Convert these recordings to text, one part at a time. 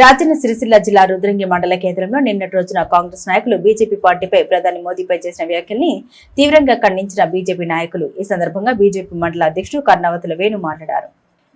రాజన్న సిరిసిల్ల జిల్లా రుద్రంగి మండల కేంద్రంలో నిన్నటి రోజున కాంగ్రెస్ నాయకులు బీజేపీ పార్టీపై ప్రధాని మోదీపై చేసిన వ్యాఖ్యల్ని తీవ్రంగా ఖండించిన బీజేపీ నాయకులు ఈ సందర్భంగా బీజేపీ మండల అధ్యక్షుడు కర్ణావతుల వేణు మాట్లాడారు.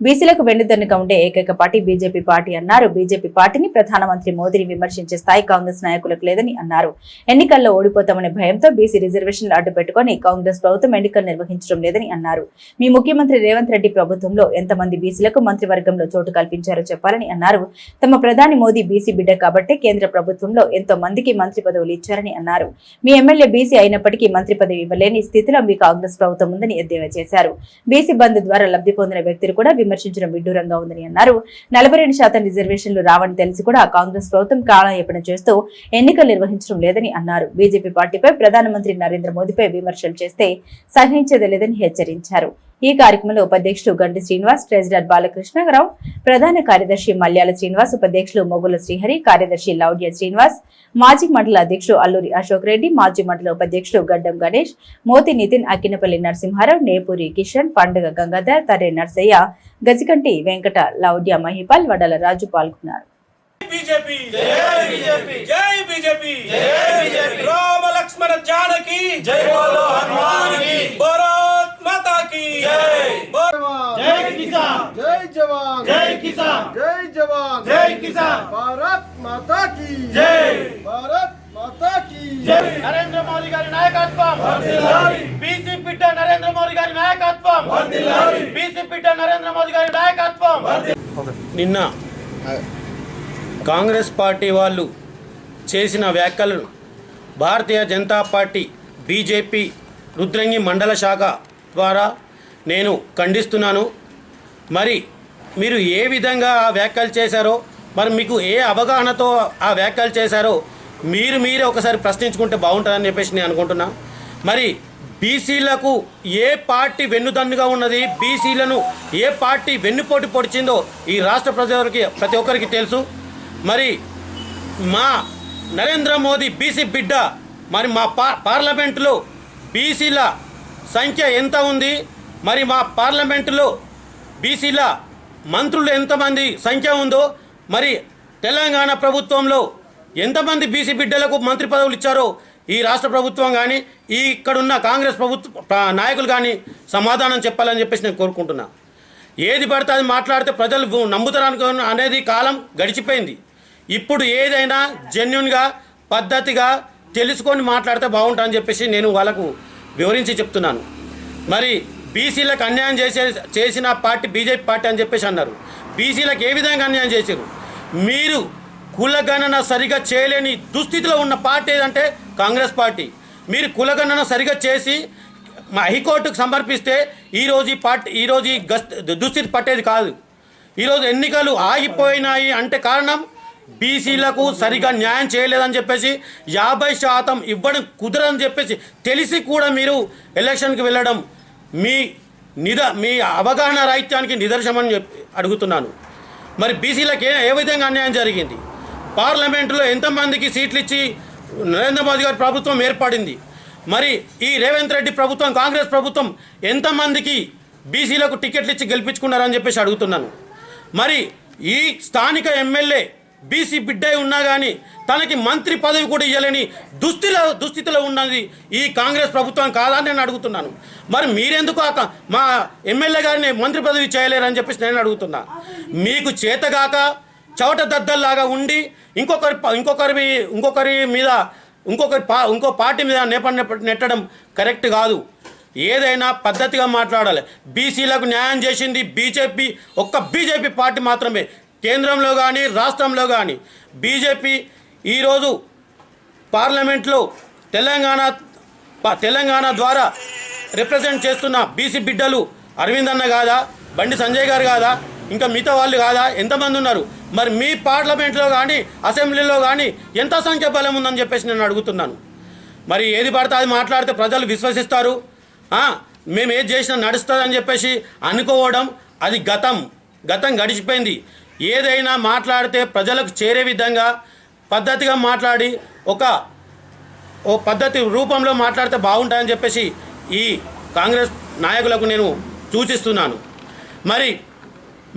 బీసీలకు వెన్నుదన్నుగా ఉండే ఏకైక పార్టీ బీజేపీ పార్టీ అన్నారు. బీజేపీ పార్టీని ప్రధానమంత్రి మోదీని విమర్శించే స్థాయి కాంగ్రెస్ నాయకులకు లేదని అన్నారు. ఎన్నికల్లో ఓడిపోతామనే భయంతో బీసీ రిజర్వేషన్లు అడ్డు పెట్టుకుని కాంగ్రెస్ ప్రభుత్వం ఎన్నికలు నిర్వహించడం లేదని అన్నారు. మీ ముఖ్యమంత్రి రేవంత్ రెడ్డి ప్రభుత్వంలో ఎంతమంది బీసీలకు మంత్రివర్గంలో చోటు కల్పించారో చెప్పాలని అన్నారు. తమ ప్రధాని మోదీ బీసీ బిడ్డ కాబట్టి కేంద్ర ప్రభుత్వంలో ఎంతో మందికి మంత్రి పదవులు ఇచ్చారని అన్నారు. మీ ఎమ్మెల్యే బీసీ అయినప్పటికీ మంత్రి పదవి ఇవ్వలేని స్థితిలో మీ కాంగ్రెస్ ప్రభుత్వం ఉందని ఎద్దేవా చేశారు. బీసీ బంద్ ద్వారా లబ్ధి పొందిన వ్యక్తులు కూడా విమర్శించడం విడ్డూరంగా ఉందని అన్నారు. 42% రిజర్వేషన్లు రావని తెలిసి కూడా కాంగ్రెస్ ప్రభుత్వం కాలయాపన చేస్తూ ఎన్నికలు నిర్వహించడం లేదని అన్నారు. బీజేపీ పార్టీపై ప్రధానమంత్రి నరేంద్ర మోదీపై విమర్శలు చేస్తే సహించేది లేదని హెచ్చరించారు. ఈ కార్యక్రమంలో ఉపాధ్యక్షుడు గంటి శ్రీనివాస్, ట్రెజరర్ బాలకృష్ణరావు, ప్రధాన కార్యదర్శి మల్యాల శ్రీనివాస్, ఉపాధ్యక్షులు మొగుల శ్రీహరి, కార్యదర్శి లౌడ్య శ్రీనివాస్, మాజీ మండల అధ్యక్షుడు అల్లూరి అశోక్ రెడ్డి, మాజీ మండల ఉపాధ్యక్షుడు గడ్డం గణేష్, మోతి నితిన్, అక్కినపల్లి నరసింహారావు, నేపూరి కిషన్, పండుగ గంగాధర్, తరే నర్సయ్య, గజికంటి వెంకట, లౌడ్య మహిపాల్, వడల రాజు పాల్గొన్నారు. बीजेपी जय बीजेपी जय बीजेपी जय बीजेपी राम लक्ष्मण जानकी जय बोलो हनुमान की भारत माता की जय जय किसान जय जवान जय किसान जय जवान जय किसान भारत माता की जय भारत माता की जय नरेंद्र मोदी गारी नायकत्వం వర్ధిల్లాలి బీసీ బిడ్డ నరేంద్ర మోదీ గారి నాయకత్వం వర్ధిల్లాలి బీసీ బిడ్డ నరేంద్ర మోదీ గారి నాయకత్వం నిన్న కాంగ్రెస్ పార్టీ వాళ్ళు చేసిన వ్యాఖ్యలను భారతీయ జనతా పార్టీ బీజేపీ రుద్రంగి మండల శాఖ ద్వారా నేను ఖండిస్తున్నాను. మరి మీరు ఏ విధంగా ఆ వ్యాఖ్యలు చేశారో, మరి మీకు ఏ అవగాహనతో ఆ వ్యాఖ్యలు చేశారో మీరే ఒకసారి ప్రశ్నించుకుంటే బాగుంటుందని చెప్పేసి నేను అనుకుంటున్నా. మరి బీసీలకు ఏ పార్టీ వెన్నుదన్నుగా ఉన్నది, బీసీలను ఏ పార్టీ వెన్నుపోటు పొడిచిందో ఈ రాష్ట్ర ప్రజలకి ప్రతి ఒక్కరికి తెలుసు. మరి మా నరేంద్ర మోదీ బీసీ బిడ్డ. మరి మా పార్లమెంటులో బీసీల సంఖ్య ఎంత ఉంది, మరి మా పార్లమెంటులో బీసీల మంత్రులు ఎంతమంది సంఖ్య ఉందో, మరి తెలంగాణ ప్రభుత్వంలో ఎంతమంది బీసీ బిడ్డలకు మంత్రి పదవులు ఇచ్చారో ఈ రాష్ట్ర ప్రభుత్వం కానీ ఈ ఇక్కడున్న కాంగ్రెస్ ప్రభుత్వ నాయకులు కానీ సమాధానం చెప్పాలని చెప్పేసి నేను కోరుకుంటున్నా. ఏది పడితే అది మాట్లాడితే ప్రజలు నమ్ముతారు అనేది కాలం గడిచిపోయింది. ఇప్పుడు ఏదైనా జెన్యున్గా పద్ధతిగా తెలుసుకొని మాట్లాడితే బాగుంటుందని చెప్పేసి నేను వాళ్ళకు వివరించి చెప్తున్నాను. మరి బీసీలకు అన్యాయం చేసిన పార్టీ బీజేపీ పార్టీ అని చెప్పేసి అన్నారు. బీసీలకు ఏ విధంగా అన్యాయం చేశారు? మీరు కులగణన సరిగా చేయలేని దుస్థితిలో ఉన్న పార్టీ ఏదంటే కాంగ్రెస్ పార్టీ. మీరు కులగణన సరిగా చేసి మా హైకోర్టుకు సమర్పిస్తే ఈరోజు ఈ దుస్థితి పట్టేది కాదు. ఈరోజు ఎన్నికలు ఆగిపోయినాయి అంటే కారణం బీసీలకు సరిగా న్యాయం చేయలేదని చెప్పేసి 50% ఇవ్వడం కుదరని చెప్పేసి తెలిసి కూడా మీరు ఎలక్షన్కి వెళ్ళడం మీ అవగాహన రాహిత్యానికి నిదర్శనమని అడుగుతున్నాను. మరి బీసీలకు ఏ విధంగా అన్యాయం జరిగింది? పార్లమెంటులో ఎంతమందికి సీట్లు ఇచ్చి నరేంద్ర మోదీ గారి ప్రభుత్వం ఏర్పడింది? మరి ఈ రేవంత్ రెడ్డి ప్రభుత్వం కాంగ్రెస్ ప్రభుత్వం ఎంతమందికి బీసీలకు టికెట్లు ఇచ్చి గెలిపించుకున్నారని చెప్పేసి అడుగుతున్నాను. మరి ఈ స్థానిక ఎమ్మెల్యే బీసీ బిడ్డ ఉన్నా కానీ తనకి మంత్రి పదవి కూడా ఇవ్వలేని దుస్థితిలో ఉన్నది ఈ కాంగ్రెస్ ప్రభుత్వం కాదని నేను అడుగుతున్నాను. మరి మీరెందుకు మా ఎమ్మెల్యే గారిని మంత్రి పదవి చేయలేరని చెప్పేసి నేను అడుగుతున్నా. మీకు చేతగాక చవట దద్దల్లాగా ఉండి ఇంకో పార్టీ మీద నెట్టడం కరెక్ట్ కాదు. ఏదైనా పద్ధతిగా మాట్లాడాలి. బీసీలకు న్యాయం చేసింది బీజేపీ పార్టీ మాత్రమే. కేంద్రంలో కానీ రాష్ట్రంలో కానీ బీజేపీ ఈరోజు పార్లమెంట్లో తెలంగాణ ద్వారా రిప్రజెంట్ చేస్తున్న బీసీ బిడ్డలు అరవింద్ అన్న కాదా, బండి సంజయ్ గారు కాదా, ఇంకా మిగతా వాళ్ళు కాదా? ఎంతమంది ఉన్నారు? మరి మీ పార్లమెంట్లో కానీ అసెంబ్లీలో కానీ ఎంత సంఖ్య బలం ఉందని చెప్పేసి నేను అడుగుతున్నాను. మరి ఏది పడితే అది మాట్లాడితే ప్రజలు విశ్వసిస్తారు. మేము ఏది చేసినా నడుస్తుందని చెప్పేసి అనుకోవడం అది గతం గడిచిపోయింది. ఏదైనా మాట్లాడితే ప్రజలకు చేరే విధంగా పద్ధతిగా మాట్లాడి ఓ పద్ధతి రూపంలో మాట్లాడితే బాగుంటుందని చెప్పేసి ఈ కాంగ్రెస్ నాయకులకు నేను సూచిస్తున్నాను. మరి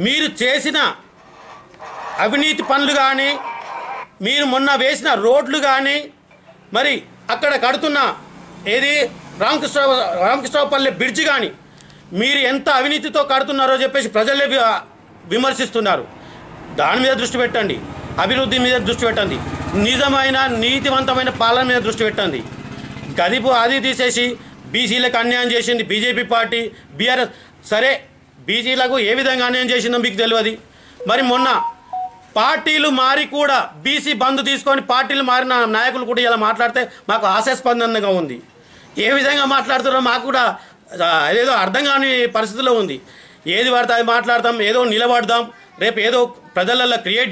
మీరు చేసిన అవినీతి పనులు కానీ, మీరు మొన్న వేసిన రోడ్లు కానీ, మరి అక్కడ కడుతున్న ఏది రామకృష్ణపల్లి బ్రిడ్జ్ కానీ మీరు ఎంత అవినీతితో కడుతున్నారో చెప్పేసి ప్రజలే విమర్శిస్తున్నారు. దాని మీద దృష్టి పెట్టండి, అభివృద్ధి మీద దృష్టి పెట్టండి, నిజమైన నీతివంతమైన పాలన మీద దృష్టి పెట్టండి. గదిపు అది తీసేసి బీసీలకు అన్యాయం చేసింది బీజేపీ పార్టీ, బీఆర్ఎస్. సరే, బీసీలకు ఏ విధంగా అన్యాయం చేసిందో మీకు తెలియదు. మరి మొన్న పార్టీలు మారి కూడా బీసీ బంద్ తీసుకొని పార్టీలు మారిన నాయకులు కూడా ఇలా మాట్లాడితే మాకు హాస్యాస్పదంగా ఉంది. ఏ విధంగా మాట్లాడుతున్నారో మాకు కూడా ఏదో అర్థం కాని పరిస్థితిలో ఉంది. ఏది పడితే అది మాట్లాడతాం, ఏదో నిలబడదాం, రేపు ఏదో ప్రజలలో క్రియేట్